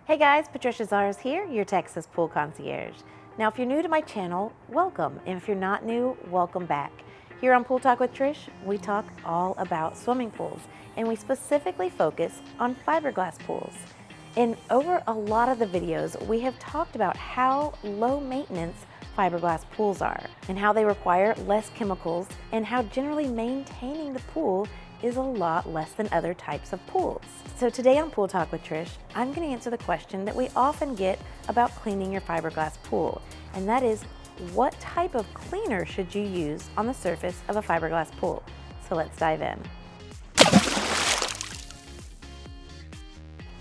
Hey guys, Patricia Zars here, your Texas pool concierge. Now if you're new to my channel, welcome, and if you're not new, welcome back. Here on Pool Talk with Trish, we talk all about swimming pools, and we specifically focus on fiberglass pools. And over a lot of the videos, we have talked about how low maintenance fiberglass pools are, and how they require less chemicals, and how generally maintaining the pool is a lot less than other types of pools. So today on Pool Talk with Trish, I'm going to answer the question that we often get about cleaning your fiberglass pool, and that is, what type of cleaner should you use on the surface of a fiberglass pool? So let's dive in.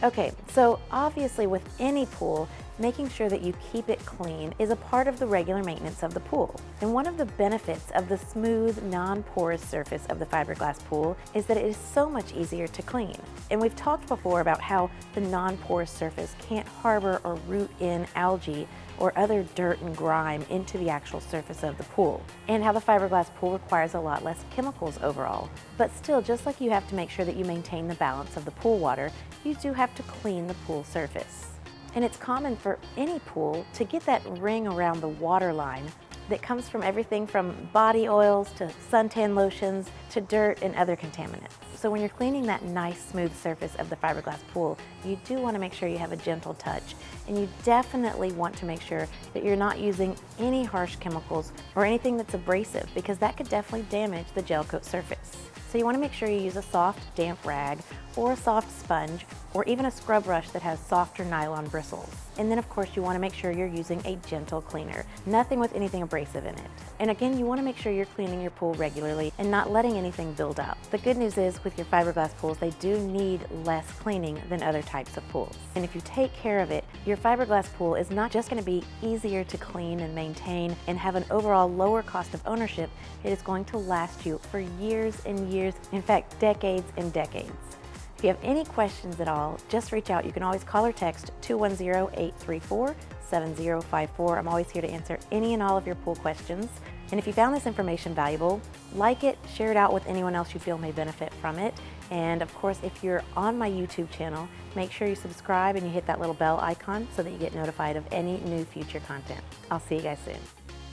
Okay, so obviously with any pool, making sure that you keep it clean is a part of the regular maintenance of the pool. And one of the benefits of the smooth, non-porous surface of the fiberglass pool is that it is so much easier to clean. And we've talked before about how the non-porous surface can't harbor or root in algae or other dirt and grime into the actual surface of the pool, and how the fiberglass pool requires a lot less chemicals overall. But still, just like you have to make sure that you maintain the balance of the pool water, you do have to clean the pool surface. And it's common for any pool to get that ring around the water line that comes from everything from body oils to suntan lotions to dirt and other contaminants. So when you're cleaning that nice smooth surface of the fiberglass pool, you do want to make sure you have a gentle touch, and you definitely want to make sure that you're not using any harsh chemicals or anything that's abrasive, because that could definitely damage the gel coat surface. So you want to make sure you use a soft, damp rag or a soft sponge, or even a scrub brush that has softer nylon bristles. And then of course you want to make sure you're using a gentle cleaner, nothing with anything abrasive in it. And again, you want to make sure you're cleaning your pool regularly and not letting anything build up. The good news is with your fiberglass pools, they do need less cleaning than other types of pools. And if you take care of it, your fiberglass pool is not just going to be easier to clean and maintain and have an overall lower cost of ownership, it is going to last you for years and years, in fact, decades and decades. If you have any questions at all, just reach out. You can always call or text 210-834-7054. I'm always here to answer any and all of your pool questions. And if you found this information valuable, like it, share it out with anyone else you feel may benefit from it. And of course, if you're on my YouTube channel, make sure you subscribe and you hit that little bell icon so that you get notified of any new future content. I'll see you guys soon.